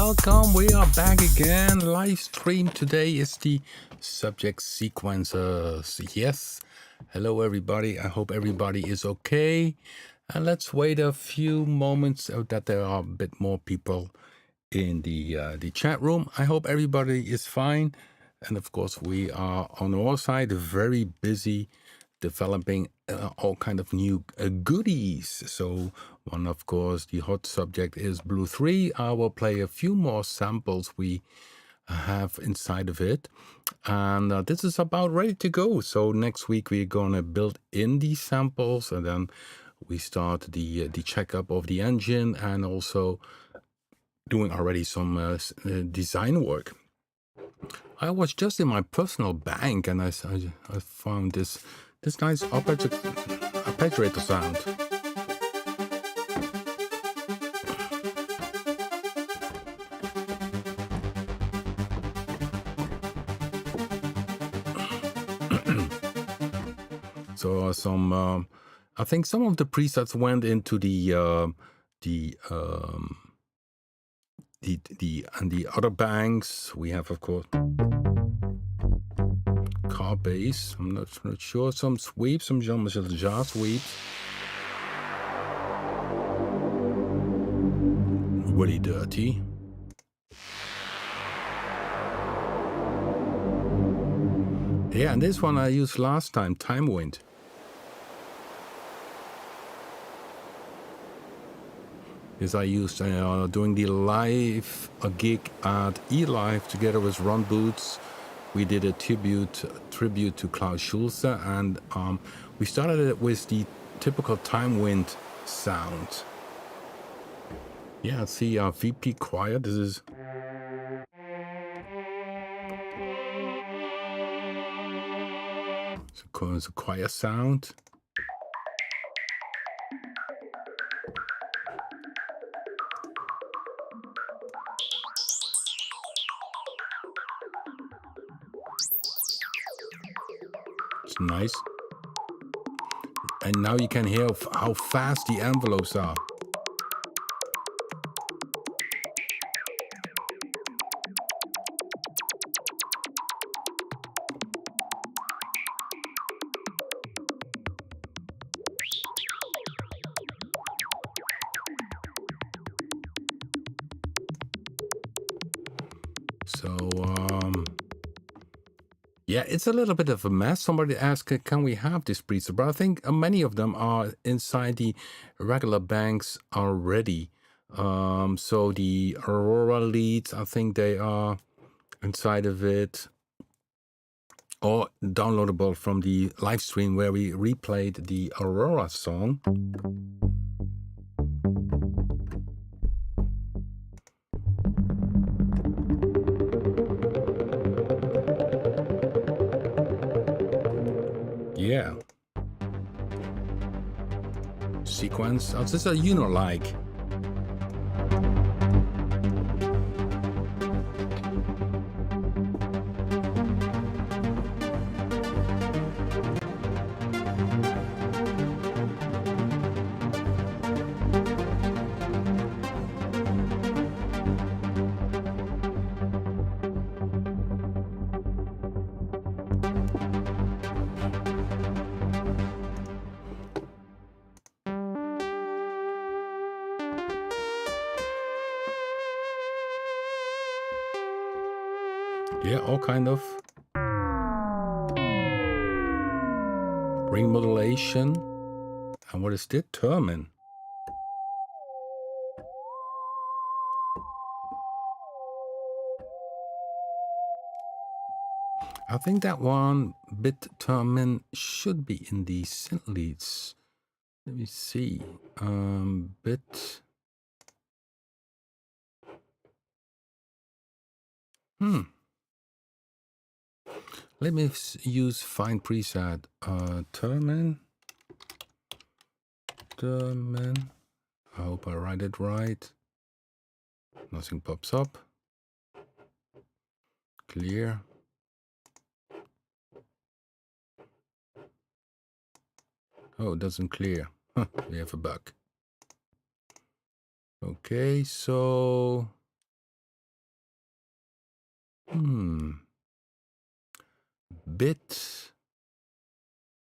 welcome. We are back again. Live stream today is the subject sequencers. Yes. Hello, everybody. I hope everybody is okay. And let's wait a few moments so that there are a bit more people in the chat room. I hope everybody is fine. And of course, we are on our side very busy developing all kind of new goodies. So one, of course, the hot subject is Blue 3. I will play a few more samples we have inside of it. And this is about ready to go. So next week, we're going to build in these samples, and then we start the checkup of the engine and also doing already some design work. I was just in my personal bank and I found this nice arpeggiator sound. So I think some of the presets went into the other banks. We have, of course, car bass. I'm not sure. Some sweeps, some jazz sweeps. Really dirty. Yeah, and this one I used last time, Time Wind. This I used doing the live gig at E-Live together with Ron Boots. We did a tribute to Klaus Schulze, and we started it with the typical Time Wind sound. Yeah, see, VP choir. This is. It's a choir sound. It's nice. And now you can hear how fast the envelopes are. So, yeah, it's a little bit of a mess. Somebody asked, can we have this preset? But I think many of them are inside the regular banks already. So the Aurora leads, I think they are inside of it, or downloadable from the live stream where we replayed the Aurora song. Yeah. Sequence. Oh, this is a Unilike. Yeah, all kind of ring modulation. And what is it? Termin. I think that one bit termin should be in the synth leads. Let me see. Bit. Let me use find preset. Termin. I hope I write it right. Nothing pops up. Clear. Oh, it doesn't clear. Huh, we have a bug. Okay, so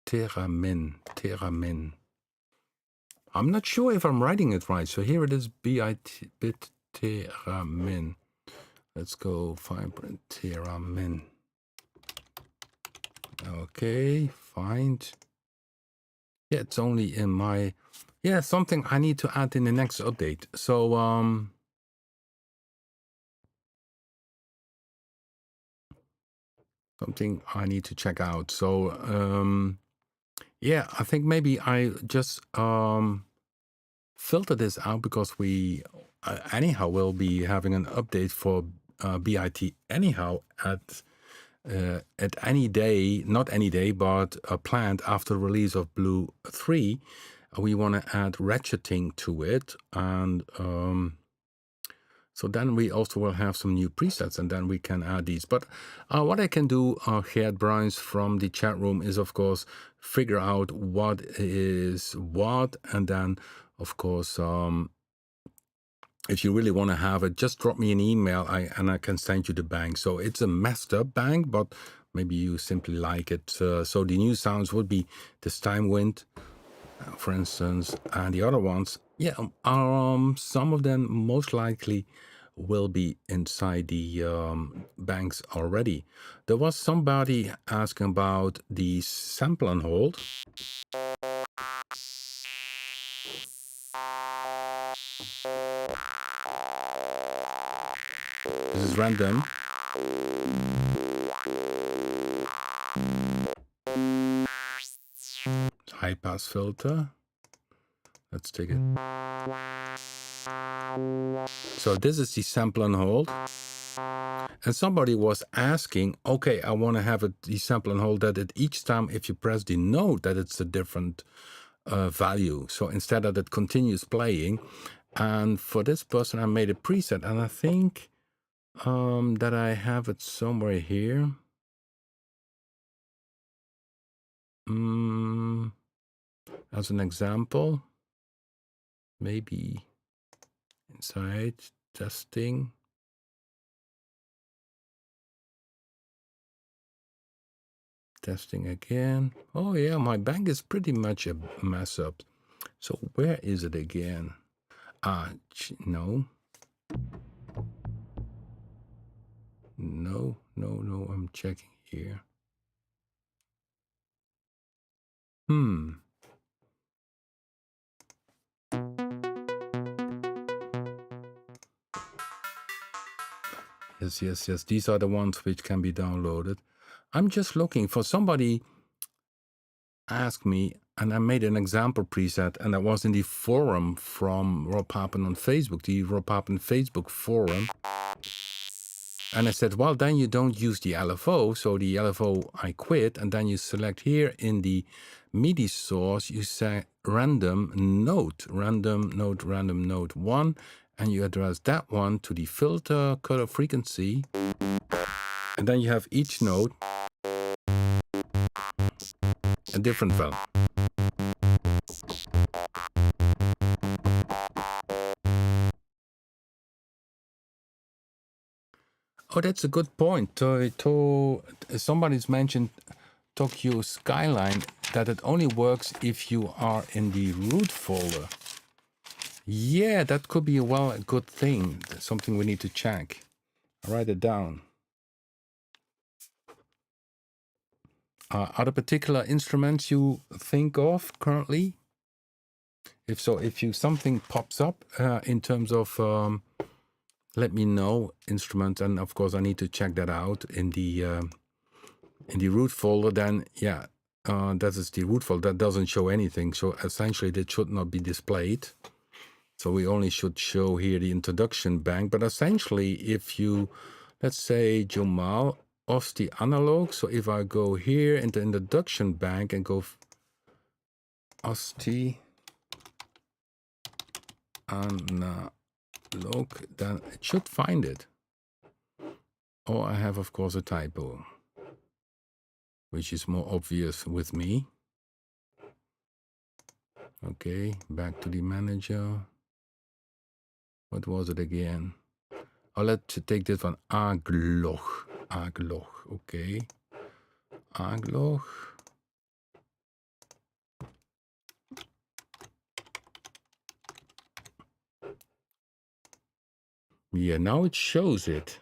Teramin. I'm not sure if I'm writing it right. So here it is, Teramin. Let's go find Teramin. Okay, find. Yeah, it's only in my, yeah, something I need to add in the next update. So, something I need to check out. So, yeah, I think maybe I just filter this out because we anyhow will be having an update for BIT anyhow at any day, not any day, but planned after release of Blue 3. We want to add ratcheting to it, and so then we also will have some new presets, and then we can add these. But what I can do here, Brian's from the chat room, is of course figure out what is what, and then of course if you really want to have it, just drop me an email and I can send you the bank. So it's a messed up bank, but maybe you simply like it. So the new sounds would be this time wind, for instance, and the other ones, yeah, some of them most likely will be inside the banks already. There was somebody asking about the sample and hold. This is random. High pass filter. Let's take it. So this is the sample and hold. And somebody was asking, okay, I want to have the sample and hold that it each time if you press the note that it's a different value. So instead of it continues playing. And for this person, I made a preset, and I think that I have it somewhere here. As an example, maybe inside testing. Testing again. Oh yeah, my bank is pretty much a mess up. So where is it again? No. No, I'm checking here. Yes. These are the ones which can be downloaded. I'm just looking for somebody asked me, and I made an example preset, and that was in the forum from Rob Papen on Facebook, the Rob Papen Facebook forum. And I said, well, then you don't use the LFO. So the LFO I quit, and then you select here in the MIDI source, you say random note 1, and you address that one to the filter color frequency. And then you have each note a different value. Oh, that's a good point. Somebody's mentioned Tokyo Skyline, that it only works if you are in the root folder. Yeah, that could be a good thing. Something we need to check. I'll write it down. Are there particular instruments you think of currently? If so, if something pops up in terms of, let me know, instruments, and of course I need to check that out in the root folder. Then yeah, that is the root folder. That doesn't show anything. So essentially, that should not be displayed. So we only should show here the introduction bank. But essentially, if you, let's say Jamal of the analog. So if I go here in the introduction bank and go Osti analog, then it should find it. Or I have, of course, a typo, which is more obvious with me. Okay, back to the manager. What was it again? let's take this one. Agloch. Okay. Agloch. Yeah, now it shows it.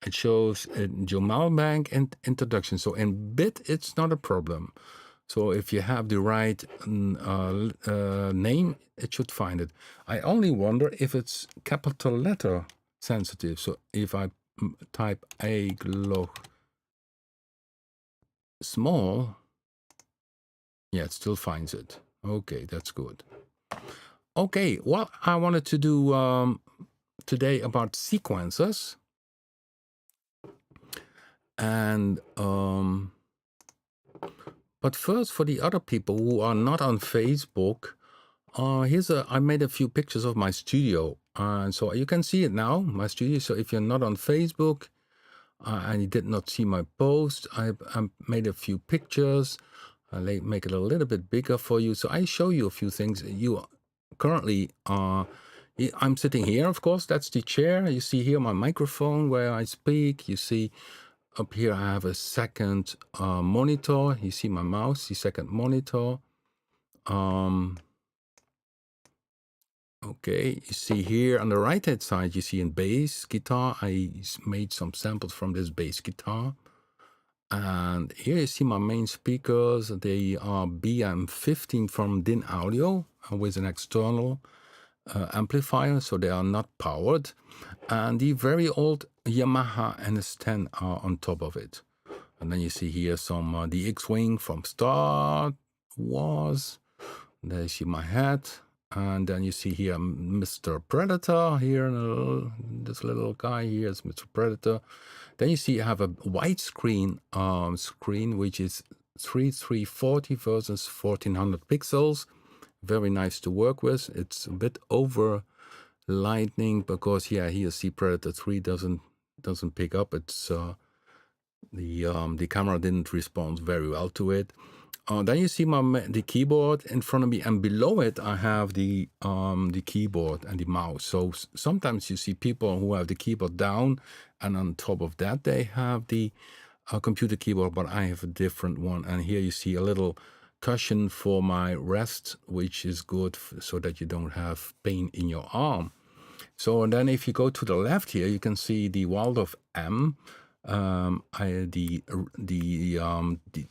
It shows Jamal Bank and introduction. So in bit, it's not a problem. So if you have the right name, it should find it. I only wonder if it's capital letter sensitive. So if I type Agloch small, yeah, it still finds it. Okay, that's good. Okay, what I wanted to do today about sequences. And but first, for the other people who are not on Facebook, I made a few pictures of my studio, and so you can see it now, my studio. So if you're not on Facebook and you did not see my post, I made a few pictures. I make it a little bit bigger for you, so I show you a few things. You currently I'm sitting here, of course. That's the chair. You see here my microphone where I speak. You see up here I have a second monitor. You see my mouse, the second monitor. Okay, you see here on the right hand side, you see a bass guitar. I made some samples from this bass guitar. And here you see my main speakers. They are BM15 from DIN Audio with an external amplifier, so they are not powered. And the very old Yamaha NS10 are on top of it. And then you see here some the X-Wing from Star Wars. There you see my hat. And then you see here Mr. Predator here. This little guy here is Mr. Predator. Then you see I have a widescreen screen, which is 3340 versus 1400 pixels. Very nice to work with. It's a bit over lightning because here you see Predator 3 doesn't pick up. It's the camera didn't respond very well to it. Then you see the keyboard in front of me, and below it I have the keyboard and the mouse. So sometimes you see people who have the keyboard down, and on top of that they have the computer keyboard, but I have a different one. And here you see a little cushion for my wrist, which is good so that you don't have pain in your arm. So and then if you go to the left here, you can see the Waldorf M. The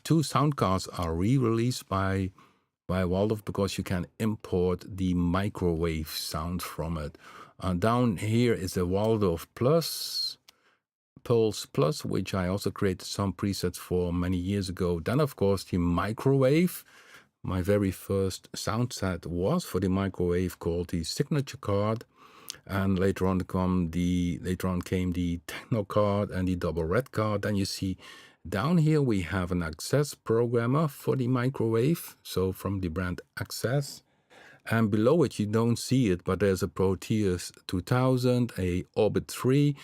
two sound cards are re-released by Waldorf because you can import the microwave sound from it. Down here is the Waldorf Pulse Plus, which I also created some presets for many years ago. Then of course the microwave. My very first sound set was for the microwave called the Signature card. And later on came the Techno card and the Double Red card. Then you see down here we have an Access programmer for the microwave, so from the brand Access. And below it you don't see it, but there's a Proteus 2000, a Orbit 3,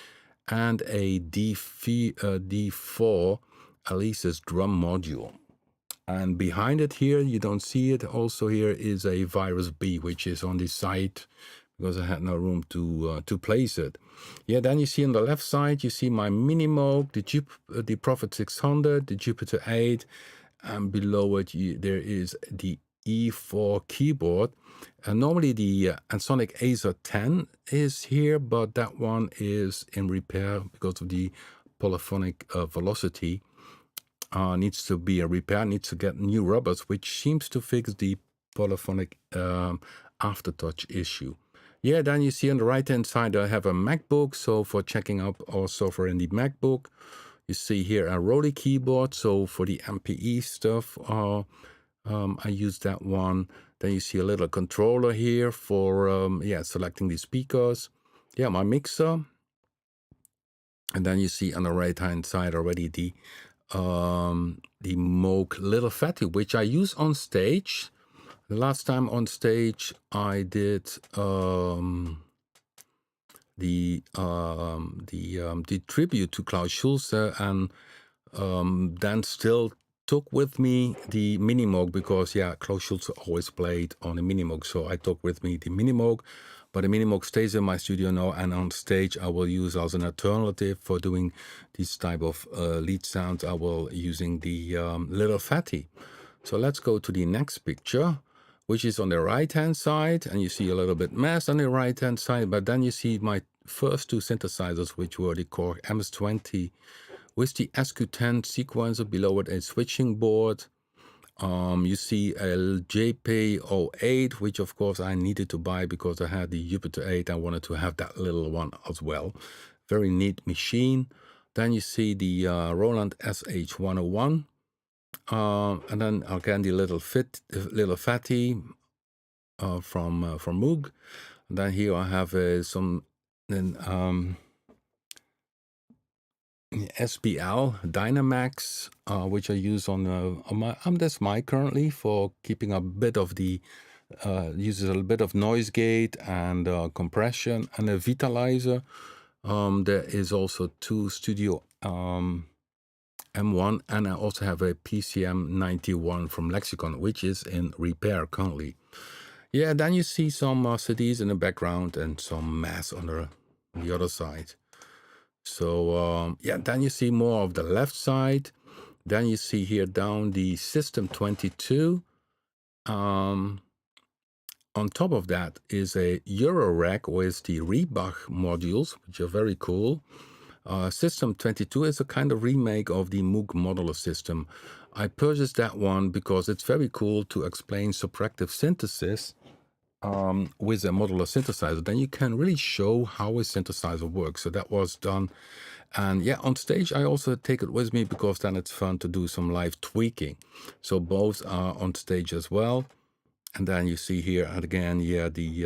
and a D4 Alesis drum module. And behind it here, you don't see it, also here is a Virus B, which is on the side because I had no room to place it. Yeah, then you see on the left side, you see my Mini Moog, the Prophet 600, the Jupiter 8, and below it there is the E4 keyboard. And normally the Ensoniq Acer 10 is here, but that one is in repair because of the polyphonic velocity. Needs to be a repair, needs to get new rubbers, which seems to fix the polyphonic aftertouch issue. Yeah, then you see on the right hand side I have a MacBook, so for checking out our software in the MacBook. You see here a Rode keyboard, so for the MPE stuff I use that one. Then you see a little controller here for selecting the speakers. Yeah, my mixer. And then you see on the right hand side already the Moog Little Fatty, which I use on stage. The last time on stage I did the tribute to Klaus Schulze, and then still took with me the Mini Moog because Klaus Schulze always played on a Mini Moog, so I took with me the Mini Moog. but the Minimoog stays in my studio now, and on stage I will use as an alternative for doing these type of lead sounds. I will using the Little Fatty. So let's go to the next picture, which is on the right hand side, and you see a little bit mess on the right hand side, but then you see my first two synthesizers, which were the Korg MS-20 with the SQ10 sequencer, below it a switching board. You see a JP08, which of course I needed to buy because I had the Jupiter 8. I wanted to have that little one as well. Very neat machine. Then you see the Roland SH101. And then again the little Fatty from Moog. And then here I have some SBL Dynamax, which I use on this mic currently for keeping a bit of the uses a little bit of noise gate and compression, and a Vitalizer. There is also two Studio M1, and I also have a PCM 91 from Lexicon, which is in repair currently. Yeah, then you see some CDs in the background and some mass on the other side. So yeah, then you see more of the left side. Then you see here down the System 22. On top of that is a Euro rack with the Reebach modules, which are very cool. System 22 is a kind of remake of the Moog modular system. I purchased that one because it's very cool to explain subtractive synthesis with a modular synthesizer. Then you can really show how a synthesizer works. So that was done. And yeah, on stage, I also take it with me because then it's fun to do some live tweaking. So both are on stage as well. And then you see here again, yeah, the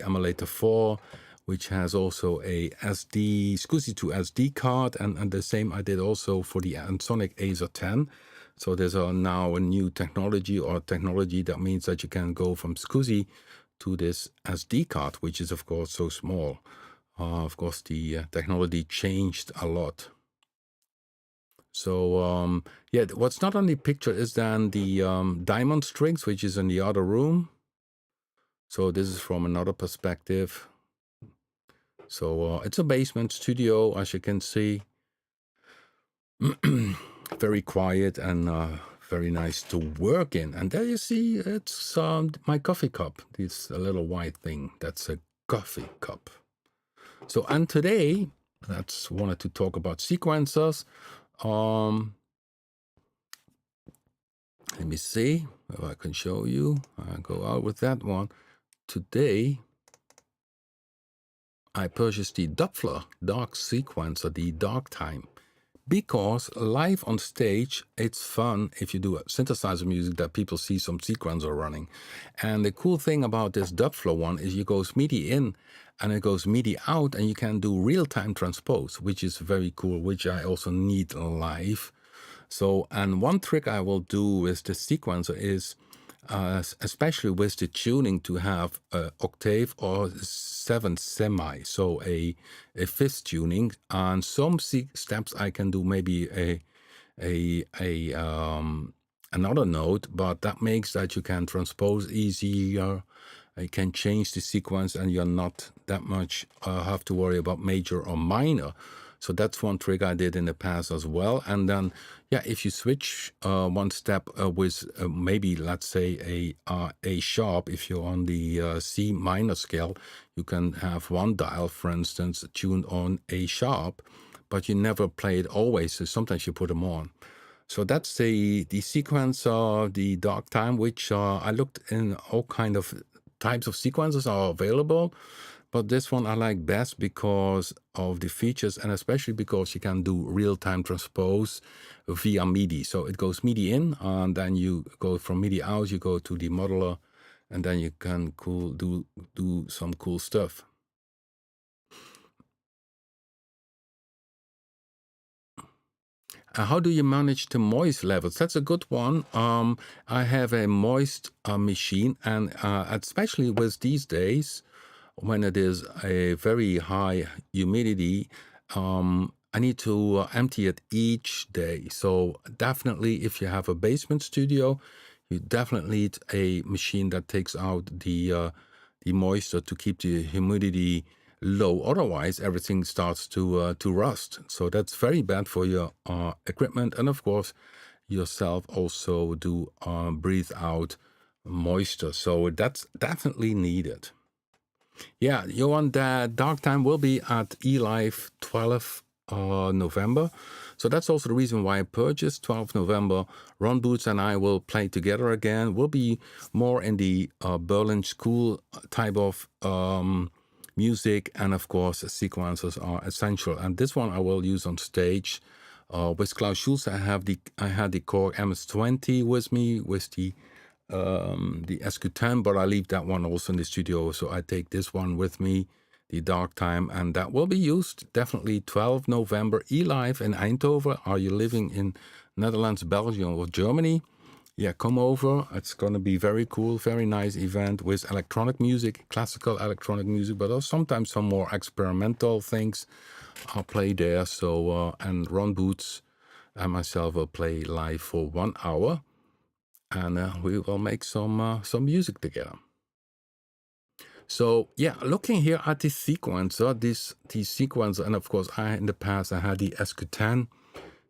Emulator 4, which has also a SCSI to SD card, and the same I did also for the Ansonic Acer 10. So there's now a new technology that means that you can go from SCSI to this SD card, which is of course so small. Of course, the technology changed a lot. So yeah, what's not on the picture is then the diamond strings, which is in the other room. So this is from another perspective. So it's a basement studio, as you can see. Very quiet and very nice to work in. And there you see, it's my coffee cup. This a little white thing. That's a coffee cup. So, and today, that's wanted to talk about sequencers. Let me see if I can show you. I'll go out with that one. Today, I purchased the Doppler Dark Sequencer, the Dark Time, because live on stage, it's fun if you do a synthesizer music that people see some sequencer running. And the cool thing about this Doppler one is it goes MIDI in and it goes MIDI out, and you can do real-time transpose, which is very cool, which I also need live. So, and one trick I will do with the sequencer is, especially with the tuning, to have octave or 7 semi, so a fifth tuning. And some steps I can do maybe another note, but that makes that you can transpose easier. You can change the sequence, and you're not that much have to worry about major or minor. So that's one trick I did in the past as well. And then, yeah, if you switch one step with maybe, let's say, a sharp, if you're on the C minor scale, you can have one dial, for instance, tuned on A sharp, but you never play it always. So sometimes you put them on. So that's the sequence of the Dark Time, which I looked in all kind of types of sequences are available. But this one I like best because of the features, and especially because you can do real-time transpose via MIDI. So it goes MIDI in, and then you go from MIDI out, you go to the modular, and then you can do some cool stuff. How do you manage the moist levels? That's a good one. I have a moist machine, and especially with these days, when it is a very high humidity, I need to empty it each day. So definitely, if you have a basement studio, you definitely need a machine that takes out the moisture to keep the humidity low. Otherwise, everything starts to rust. So that's very bad for your equipment, and of course, yourself also do breathe out moisture. So that's definitely needed. Yeah, Johan, the dark time will be at eLive 12 November. So that's also the reason why I purchased 12 November. Ron Boots and I will play together again. We'll be more in the Berlin school type of music, and of course, sequencers are essential. And this one I will use on stage. With Klaus Schulze, I had the Korg MS-20 with me, with the SQ10, but I leave that one also in the studio, so I take this one with me, the dark time, and that will be used definitely 12 November eLive in Eindhoven. Are you living in Netherlands, Belgium, or Germany? Yeah, come over. It's going to be very cool, very nice event with electronic music, classical electronic music, but also sometimes some more experimental things. I'll play there. So and Ron Boots and myself will play live for 1 hour. And we will make some music together. So yeah, looking here at the sequencer, this sequencer, and of course, in the past I had the SQ10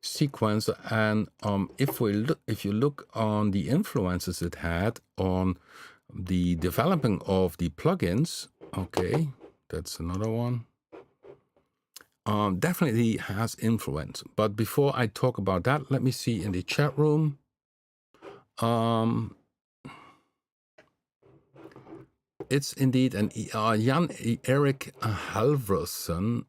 sequencer, and if you look on the influences it had on the developing of the plugins, okay, that's another one. Definitely has influence. But before I talk about that, let me see in the chat room. It's indeed an Jan Erik Halverson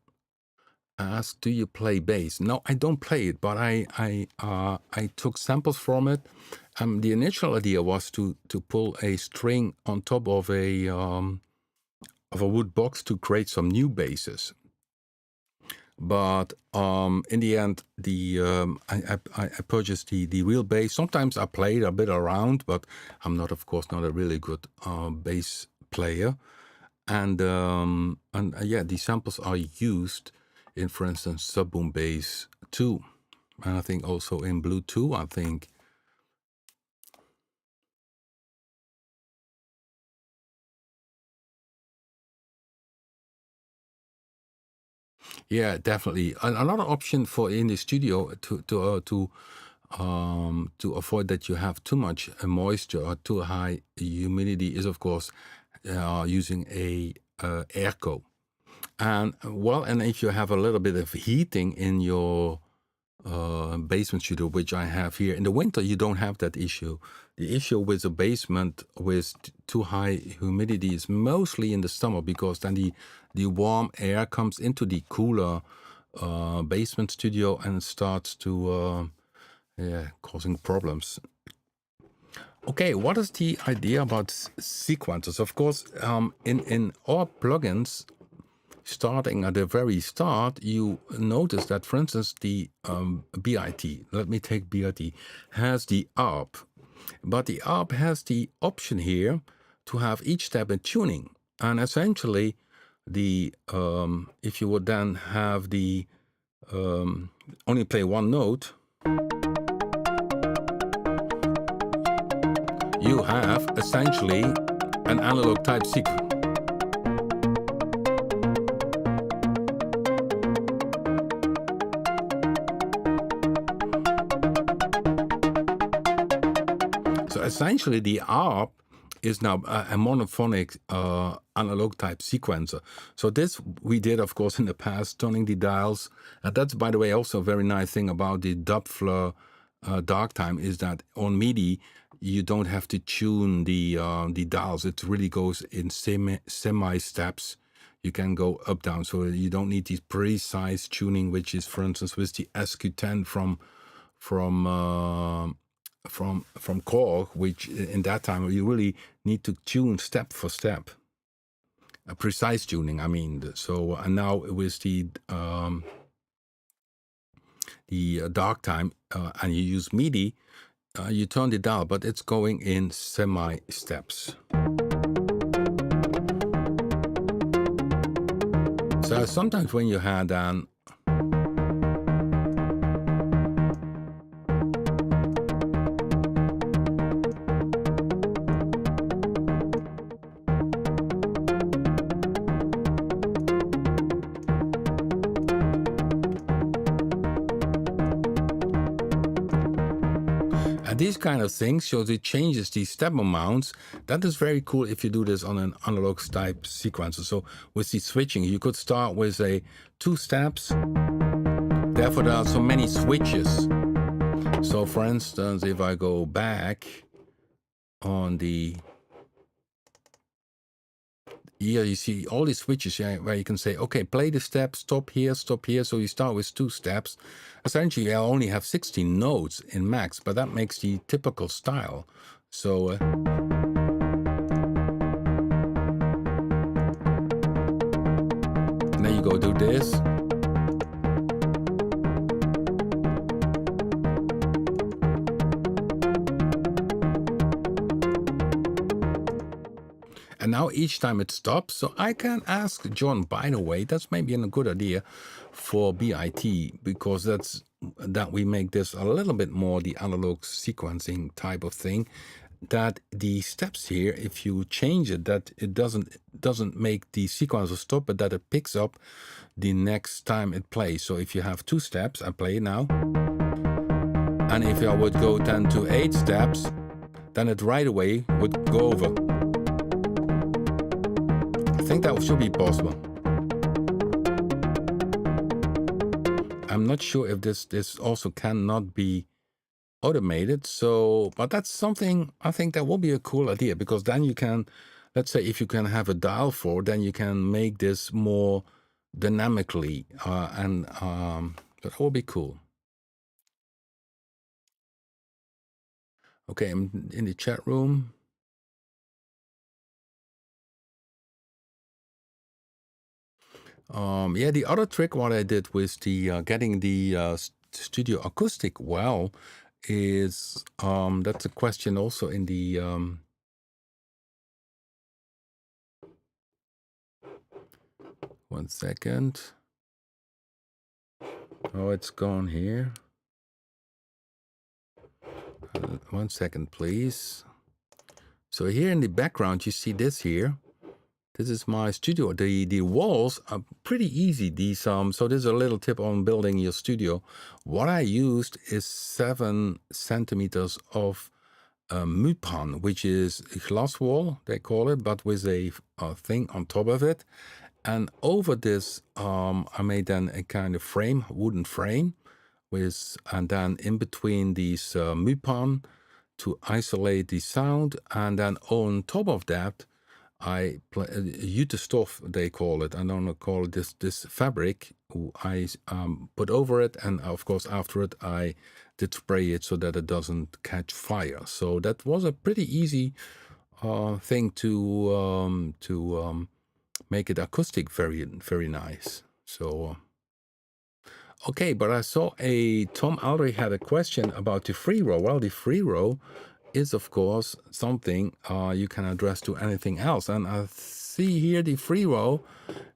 asked, "Do you play bass?" No, I don't play it, but I took samples from it. The initial idea was to pull a string on top of a wood box to create some new basses. But in the end, I purchased the real bass. Sometimes I played a bit around, but I'm not, of course, not a really good bass player. And yeah, the samples are used in, for instance, Subboom Bass 2, and I think also in Blue 2, I think. Yeah, definitely. Another option for in the studio to avoid that you have too much moisture or too high humidity is, of course, using a airco. And well, and if you have a little bit of heating in your basement studio, which I have here, in the winter you don't have that issue. The issue with a basement with too high humidity is mostly in the summer, because then the warm air comes into the cooler basement studio and starts to causing problems. Okay, what is the idea about sequencers? Of course, in all plugins, starting at the very start, you notice that, for instance, the BIT, let me take BIT, has the ARP. But the ARP has the option here to have each step in tuning. And essentially, the if you would then have the only play one note, you have essentially an analog type sequence. So essentially the ARP is now a monophonic analog type sequencer. So this we did, of course, in the past, turning the dials. And that's, by the way, also a very nice thing about the Doppler dark time, is that on MIDI, you don't have to tune the dials. It really goes in semi steps. You can go up, down. So you don't need this precise tuning, which is, for instance, with the SQ10 from Korg, which in that time you really need to tune step for step, a precise tuning. I mean, so and now with the dark time, and you use MIDI, you turn the dial, but it's going in semi steps. So sometimes when you had an And these kind of things, so it changes the step amounts. That is very cool if you do this on an analog type sequencer. So with the switching, you could start with a 2 steps. Therefore, there are so many switches. So for instance, if I go back on the, here you see all these switches where you can say, okay, play the step, stop here, stop here. So you start with 2 steps. Essentially, I only have 16 notes in max, but that makes the typical style. So now you go do this. And now each time it stops, so I can ask John, by the way, that's maybe a good idea for BIT, because that we make this a little bit more the analog sequencing type of thing, that the steps here, if you change it, that it doesn't make the sequencer stop, but that it picks up the next time it plays. So if you have 2 steps, I play it now, and if I would go then to 8 steps, then it right away would go over. I think that should be possible. I'm not sure if this also cannot be automated. So, but that's something I think that will be a cool idea, because then you can, let's say, if you can have a dial for, then you can make this more dynamically, and that will be cool. Okay, I'm in the chat room. Yeah, the other trick what I did with the getting the studio acoustic well is that's a question also in the 1 second. Oh, it's gone here. 1 second, please. So here in the background, you see this here. This is my studio. The walls are pretty easy. These so there's a little tip on building your studio. What I used is 7 centimeters of Papen, which is a glass wall, they call it, but with a thing on top of it. And over this, I made then a kind of frame, wooden frame, and then in between these Papen to isolate the sound. And then on top of that, I jute stuff, they call it. I don't call it this fabric. I put over it, and of course after it I did spray it so that it doesn't catch fire. So that was a pretty easy thing to make it acoustic very nice. So okay, but I saw Tom Alry had a question about the free row. Well, the free row is of course something you can address to anything else. And I see here the free row,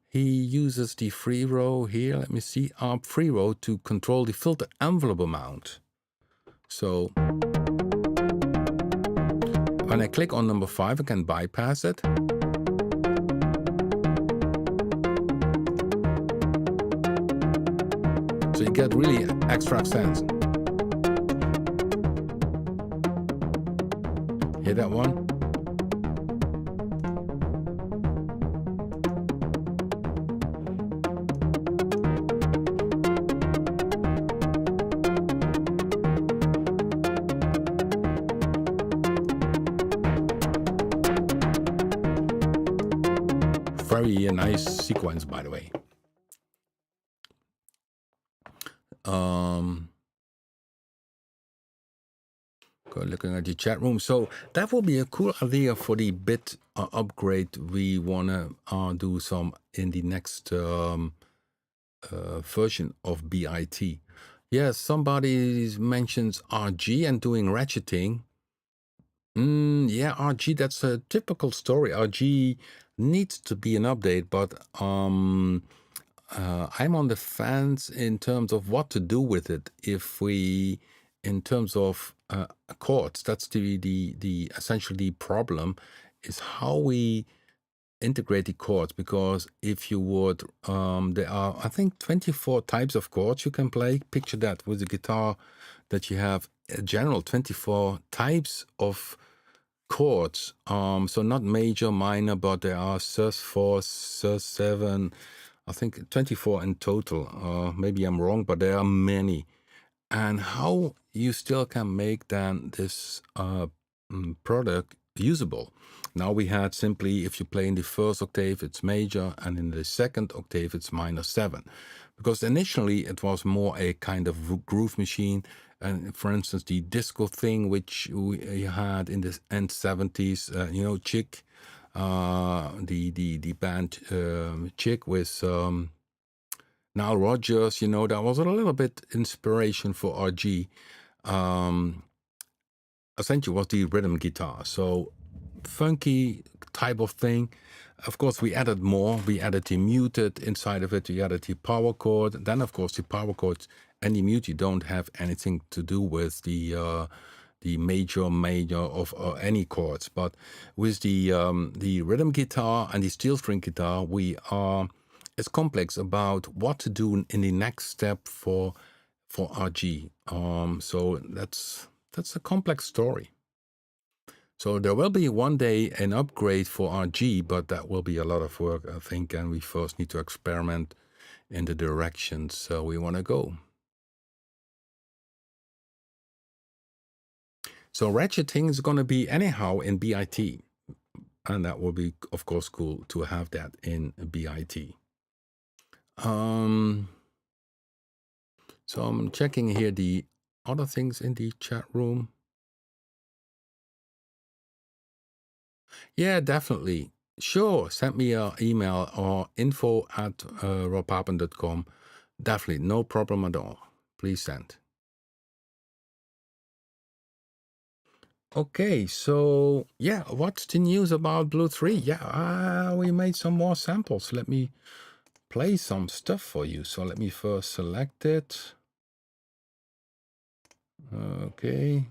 he uses the free row here, let me see, free row to control the filter envelope amount. So when I click on number 5, I can bypass it. So you get really extra sense. Hear that one? Very nice sequence, by the way. Looking at the chat room, so that will be a cool idea for the bit upgrade we want to do some in the next version of BIT. Yes, somebody mentions RG and doing ratcheting. Yeah, RG, that's a typical story. RG needs to be an update, but I'm on the fence in terms of what to do with it. If we, in terms of chords, that's the essentially problem, is how we integrate the chords. Because if you would, there are, I think, 24 types of chords you can play. Picture that with a guitar that you have general 24 types of chords. So not major, minor, but there are sus4, sus7, I think 24 in total. Maybe I'm wrong, but there are many. And how you still can make then this product usable. Now we had simply, if you play in the first octave, it's major, and in the second octave, it's minor 7. Because initially it was more a kind of groove machine. And for instance, the disco thing, which we had in the end 70s, Chick, the band Chick with Nile Rodgers, that was a little bit inspiration for RG. Essentially was the rhythm guitar. So funky type of thing. Of course, we added more. We added the muted inside of it. We added the power chord. Then, of course, the power chords and the muted don't have anything to do with the major of any chords. But with the rhythm guitar and the steel string guitar, we are it's complex about what to do in the next step for RG. So that's a complex story. So there will be one day an upgrade for RG, but that will be a lot of work, I think, and we first need to experiment in the directions we want to go. So ratcheting is going to be anyhow in BIT, and that will be, of course, cool to have that in BIT. So I'm checking here the other things in the chat room. Yeah, definitely. Sure, send me an email or info@robpapen.com. Definitely, no problem at all. Please send. Okay, so yeah, what's the news about Blue 3? Yeah, we made some more samples. Let me play some stuff for you. So let me first select it. Okay.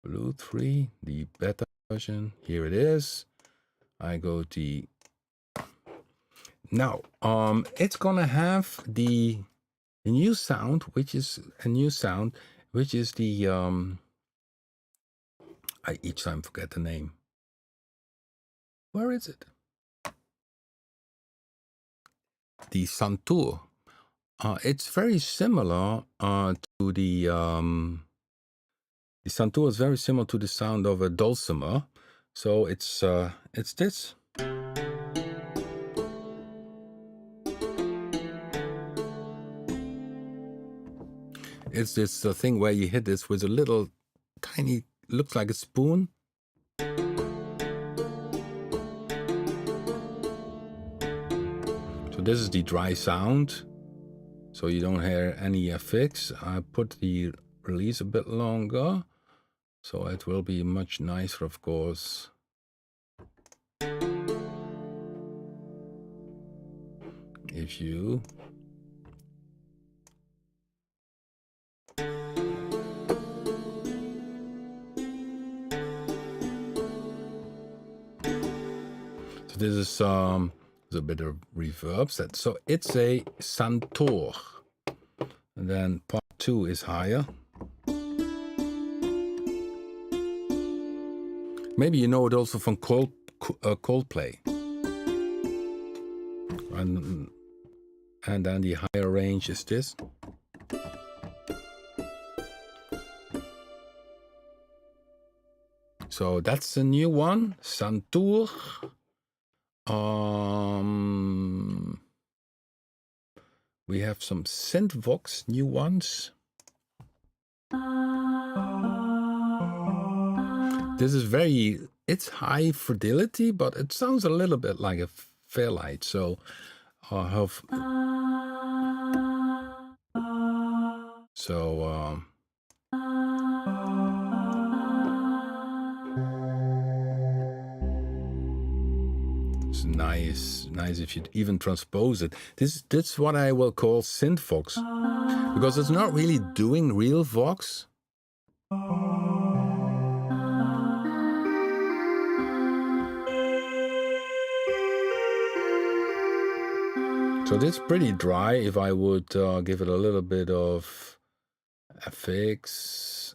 Blue 3, the beta version. Here it is. I go to now. It's gonna have the new sound, which is a new sound, which is the I each time forget the name. Where is it? The Santur. It's very similar to the Santur is very similar to the sound of a dulcimer. So it's this. It's this thing where you hit this with a little tiny, looks like a spoon. So this is the dry sound. So you don't hear any effects. I put the release a bit longer. So it will be much nicer, of course. If you so this is there's a bit of reverb set. So it's a Santur. And then part 2 is higher. Maybe you know it also from Coldplay. And then the higher range is this. So that's a new one, Santur. We have some Synthvox new ones. This is it's high fidelity, but it sounds a little bit like a Fairlight. So I have. So it's nice if you even transpose it. This what I will call Synthvox, because it's not really doing real Vox. So this is pretty dry. If I would give it a little bit of FX.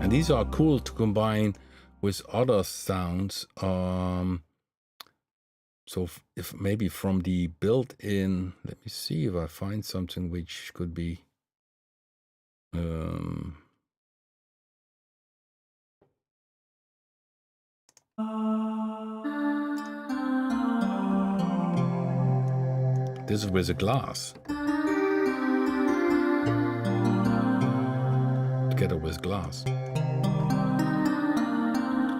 And these are cool to combine with other sounds. So if maybe from the built-in, let me see if I find something which could be this is with a glass. Together with glass.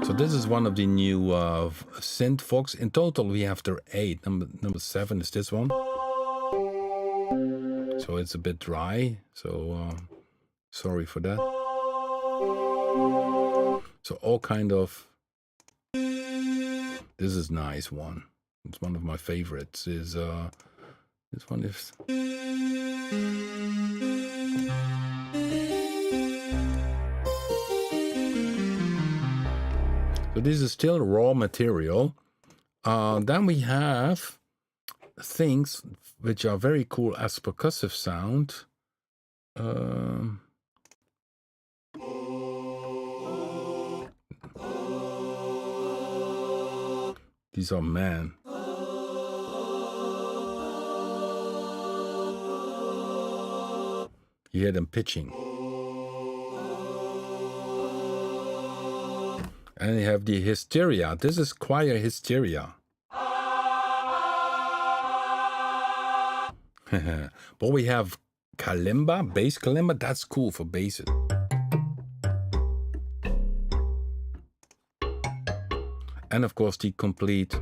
So this is one of the new synth folks. In total, we have there 8. Number 7 is this one. So it's a bit dry. So sorry for that. So all kind of. This is nice one. It's one of my favorites. Is this one is. So this is still raw material. Then we have things which are very cool as percussive sound. These are men. You hear them pitching. And you have the hysteria. This is choir hysteria. But we have kalimba, bass kalimba. That's cool for basses. And of course the complete.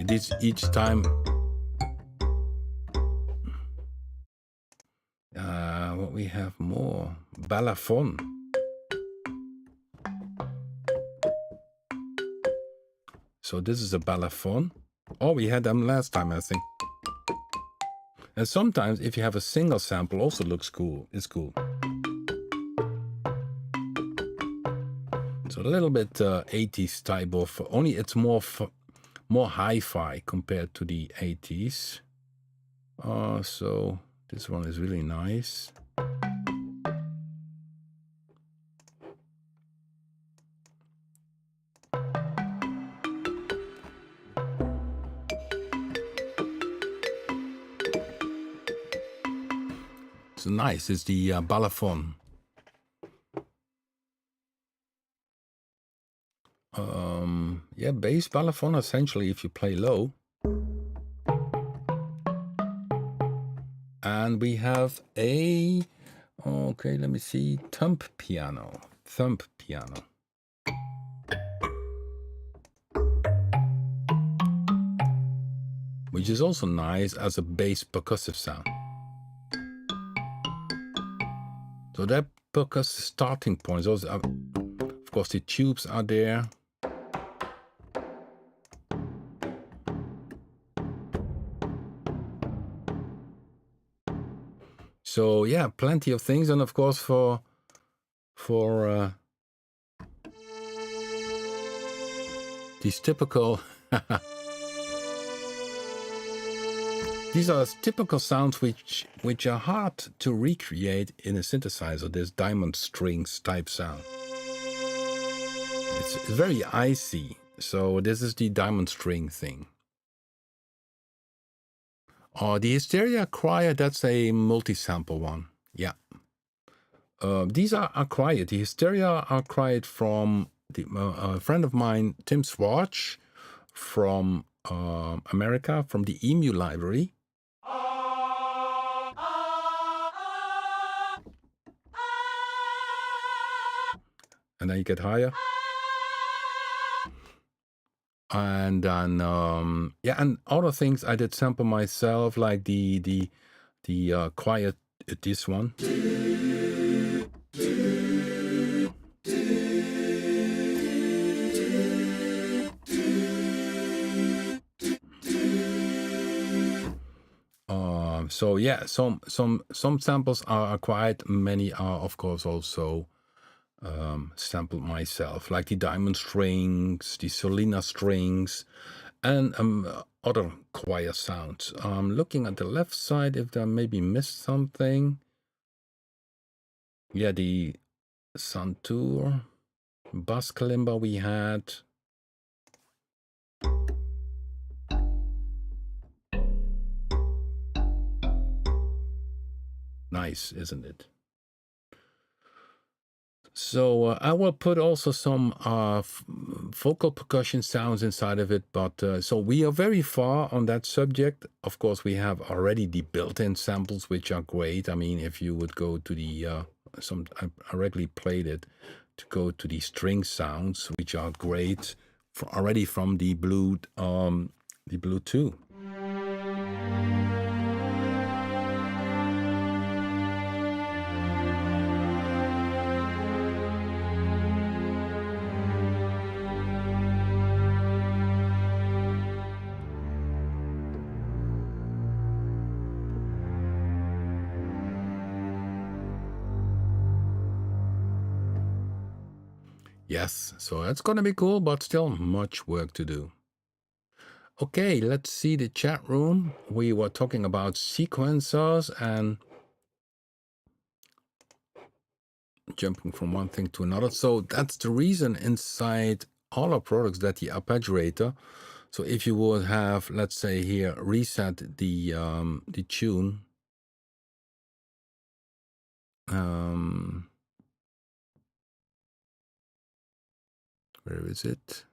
This each time. What we have more? Balafon. So this is a balafon. Oh, we had them last time, I think. And sometimes if you have a single sample, also looks cool. It's cool. So a little bit 80s type of. Only it's more hi-fi compared to the 80s. So this one is really nice. So nice. It's the balafon. Yeah, bass balafon essentially if you play low. And we have a, okay, let me see, thumb piano. Which is also nice as a bass percussive sound. So that percussive starting points, also, of course the tubes are there. So yeah, plenty of things, and of course for these typical these are typical sounds which are hard to recreate in a synthesizer. This diamond strings type sound. It's very icy. So this is the diamond string thing. The Hysteria Choir, that's a multi-sample one. Yeah. These are acquired. The Hysteria are acquired from a friend of mine, Tim Swatch, from America, from the EMU library. And then you get higher. And then yeah, and other things I did sample myself, like the quiet, this one. So yeah, some samples are acquired. Many are, of course, also sampled myself, like the diamond strings, the Solina strings, and other choir sounds. Looking at the left side, if I maybe missed something. Yeah, the Santur bass kalimba we had. Nice, isn't it? So I will put also some vocal percussion sounds inside of it, but so we are very far on that subject. Of course, we have already the built-in samples, which are great. I mean, if you would go to the I regularly played it, to go to the string sounds, which are great already from the Blue 2. Yes, so that's going to be cool, but still much work to do. Okay, let's see the chat room. We were talking about sequencers and jumping from one thing to another. So that's the reason inside all our products that the arpeggiator. So if you would have, let's say here, reset the tune. Where is it?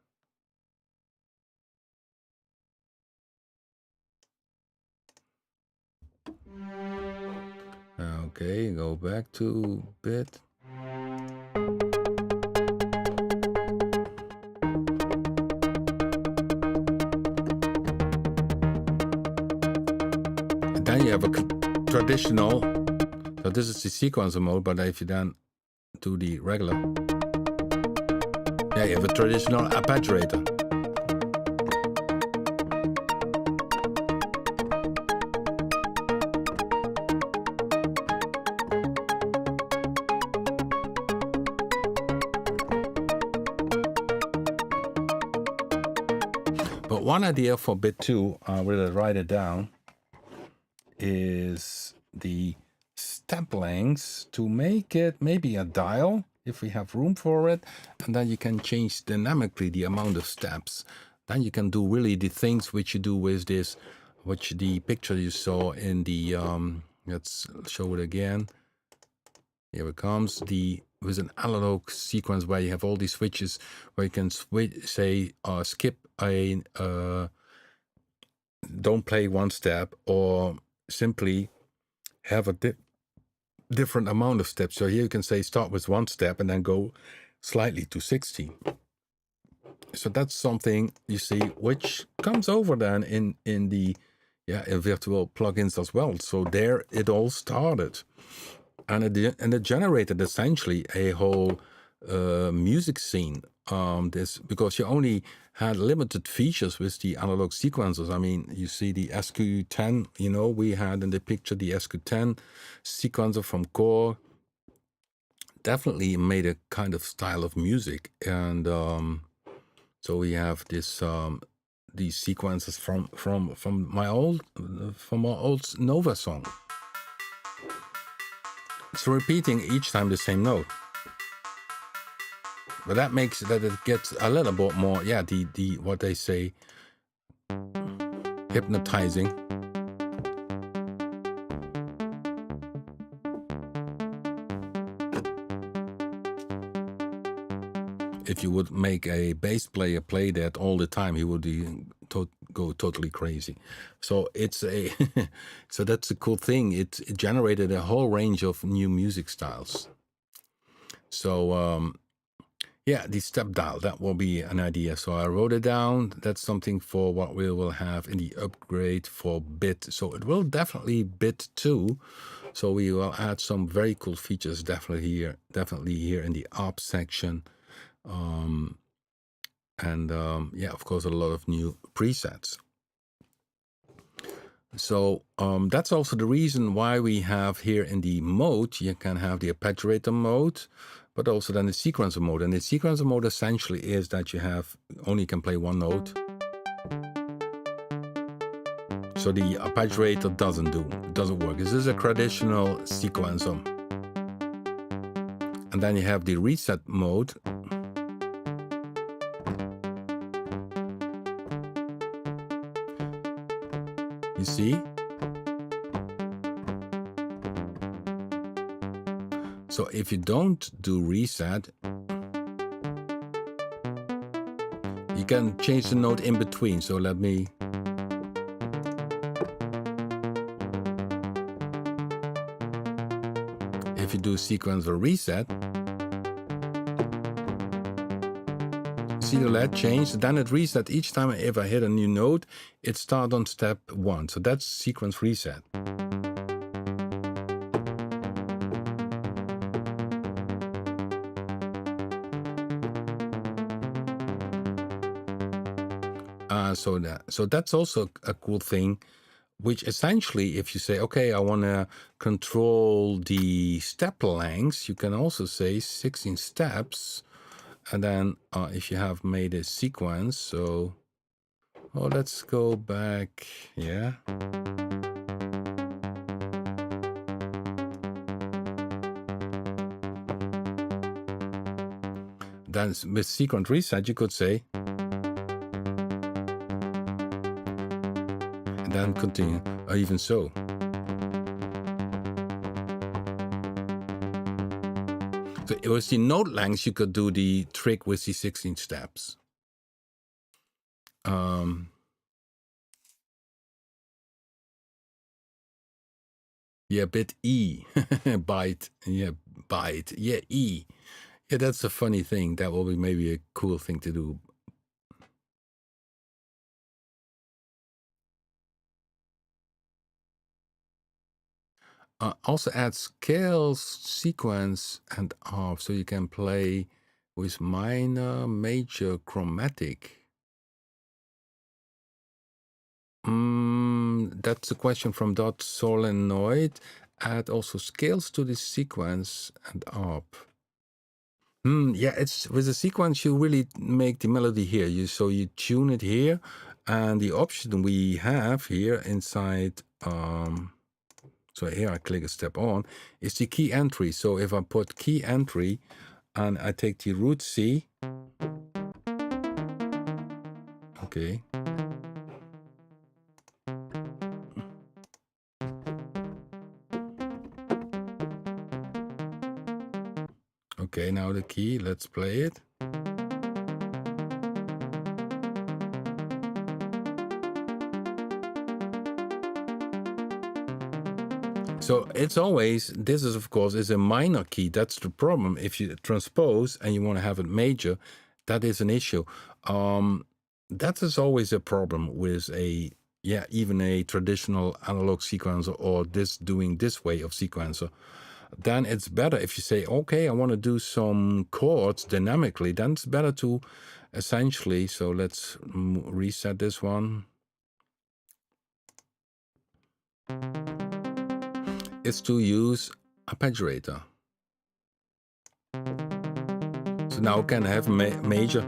Okay, go back to bit. And then you have a traditional. So this is the sequencer mode, but if you then do the regular, yeah, you have a traditional arpeggiator. But one idea for bit 2, I will write it down, is the step lengths to make it maybe a dial if we have room for it, and then you can change dynamically the amount of steps. Then you can do really the things which you do with this, which the picture you saw in the let's show it again. Here it comes, with an analog sequence where you have all these switches where you can say skip a don't play one step, or simply have a different amount of steps. So here you can say start with one step and then go slightly to 60. So that's something you see which comes over then in the in virtual plugins as well. So there it all started, and it generated essentially a whole music scene. This because you only had limited features with the analog sequencers. I mean, you see the SQ10, we had in the picture the SQ10 sequencer from Core. Definitely made a kind of style of music, and so we have this these sequences from my old Nova song. It's repeating each time the same note. But that makes that it gets a little bit more, the what they say, hypnotizing. If you would make a bass player play that all the time, he would go totally crazy. So it's a so that's a cool thing. It generated a whole range of new music styles. So the step dial, that will be an idea. So I wrote it down. That's something for what we will have in the upgrade for bit. So it will definitely bit 2. So we will add some very cool features definitely here in the ARP section. And of course, a lot of new presets. So that's also the reason why we have here in the mode, you can have the arpeggiator mode, but also then the sequencer mode. And the sequencer mode essentially is that you have only can play one note. So the arpeggiator doesn't work. This is a traditional sequencer. And then you have the reset mode. You see? So if you don't do reset, you can change the note in between. So let me... If you do sequencer reset, see the LED change, then it resets each time if I hit a new note, it starts on step 1. So that's sequence reset. So that's also a cool thing, which essentially, if you say, okay, I want to control the step lengths, you can also say 16 steps. And then if you have made a sequence, so, oh, let's go back, yeah. Then with sequence reset, you could say, and then continue, or even so. So with the note lengths, you could do the trick with the 16 steps. Yeah, bit E, byte, yeah, byte, yeah, E. Yeah, that's a funny thing. That will be maybe a cool thing to do. Also add scales, sequence, and off, so you can play with minor, major, chromatic. That's a question from Dot Solenoid. Add also scales to the sequence and up. Yeah, it's with the sequence you really make the melody here. So you tune it here, and the option we have here inside. So here I click a step on, is the key entry. So if I put key entry and I take the root C, okay. Okay, now the key, let's play it. So it's always, this is of course is a minor key. That's the problem. If you transpose and you want to have it major, that is an issue. That is always a problem with a, yeah, even a traditional analog sequencer or doing this way of sequencer. Then it's better if you say, okay, I want to do some chords dynamically, then it's better to essentially, so let's reset this one. Is to use arpeggiator. So now can I have major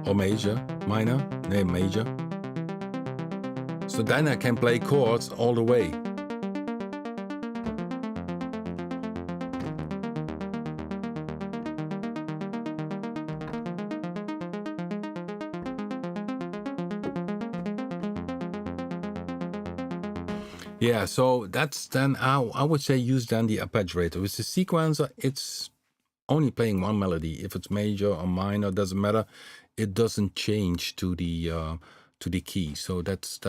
or major, minor, no, major. So then I can play chords all the way. Yeah, so that's then I would say use then the arpeggiator. With the sequencer, it's only playing one melody. If it's major or minor, doesn't matter. It doesn't change to the key. So that's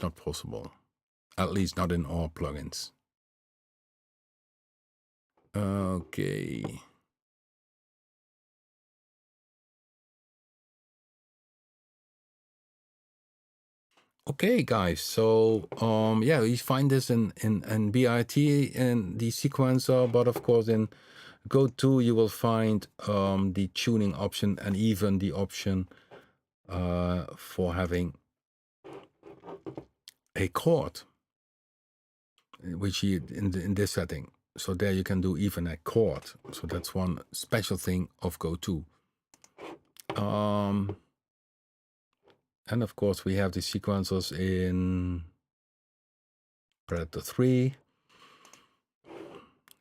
not possible. At least not in all plugins. Okay. Okay, guys. So yeah, you find this in BIT and the sequencer, but of course in Go-To you will find the tuning option and even the option for having a chord. which you in this setting. So there you can do even a chord. So that's one special thing of Go2. And of course we have the sequencers in Predator 3.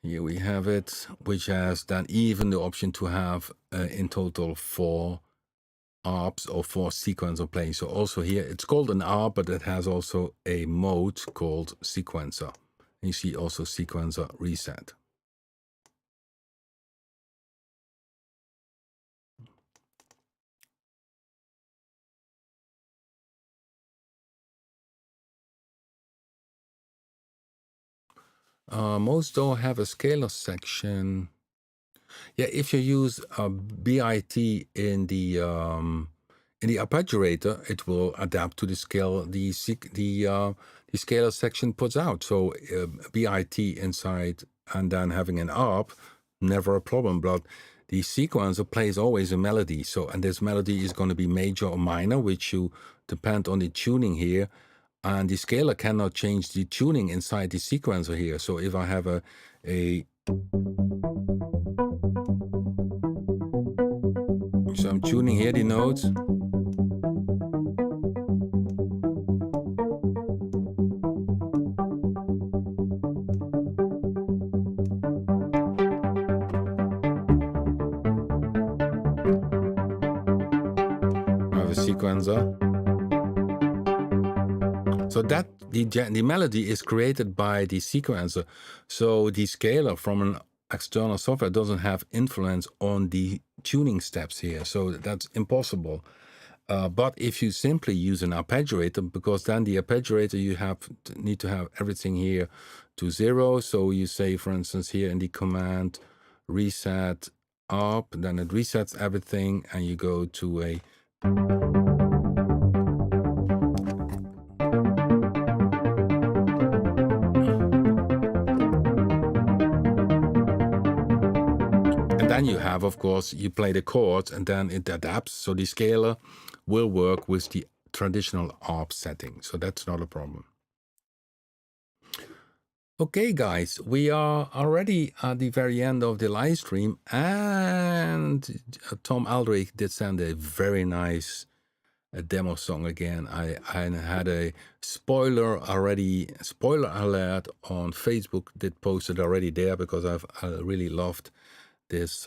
Here we have it, which has then even the option to have in total 4 ARPs or 4 sequencer plays. So also here it's called an ARP, but it has also a mode called sequencer. And you see also sequencer reset. Most don't have a scalar section. Yeah, if you use a BIT in the arpeggiator, it will adapt to the scale the scalar section puts out. So BIT inside and then having an ARP, never a problem. But the sequencer plays always a melody. So and this melody is going to be major or minor, which you depend on the tuning here. And the scaler cannot change the tuning inside the sequencer here. So if I have a so I'm tuning here the notes. I have a sequencer. So that the melody is created by the sequencer. So the scaler from an external software doesn't have influence on the tuning steps here. So that's impossible. But if you simply use an arpeggiator, because then the arpeggiator you need to have everything here to 0. So you say, for instance, here in the command reset ARP, then it resets everything, and you go to a then you have, of course, you play the chords and then it adapts. So the scaler will work with the traditional ARP setting. So that's not a problem. Okay, guys, we are already at the very end of the live stream, and Tom Aldrich did send a very nice demo song again. I had a spoiler alert on Facebook, did post it already there because I really loved this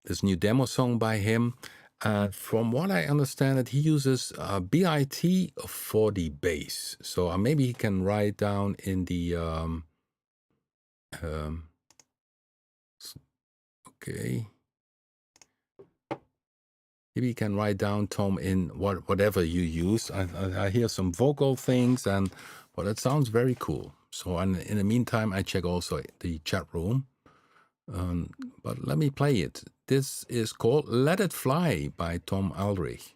this new demo song by him. From what I understand, he uses BIT for the bass. So maybe he can write down in the okay. Maybe you can write down, Tom, in whatever you use. I hear some vocal things, but it sounds very cool. So in the meantime, I check also the chat room. But let me play it. This is called Let It Fly by Tom Aldrich.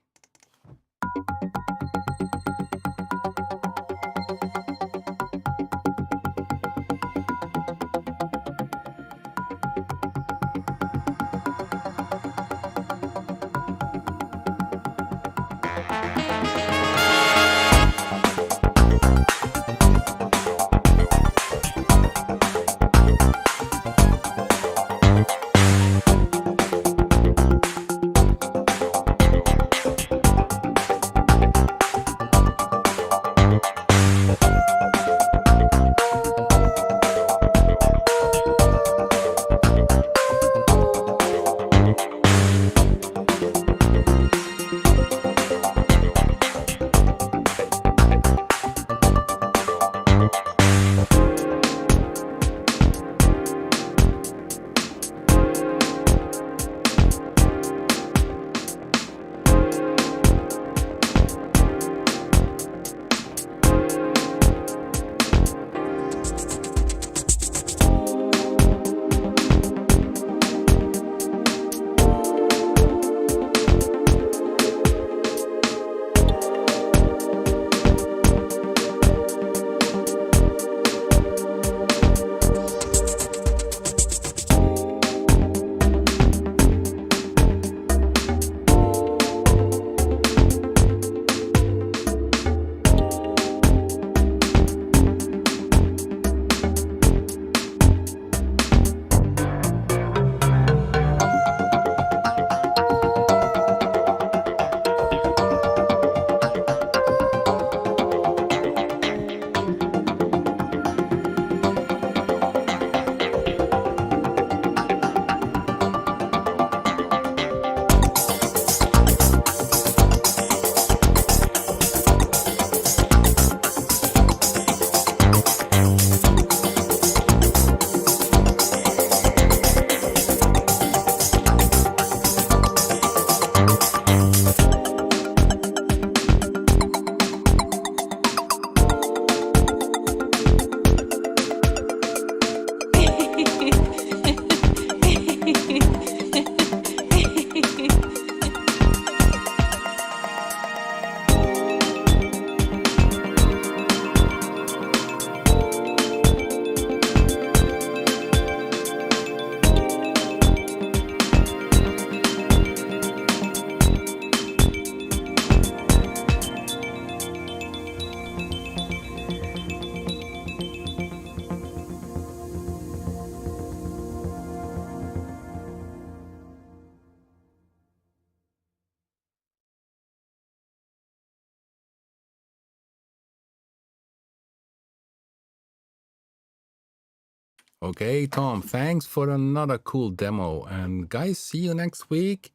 Okay, Tom, thanks for another cool demo. And guys, see you next week.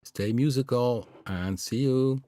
Stay musical and see you.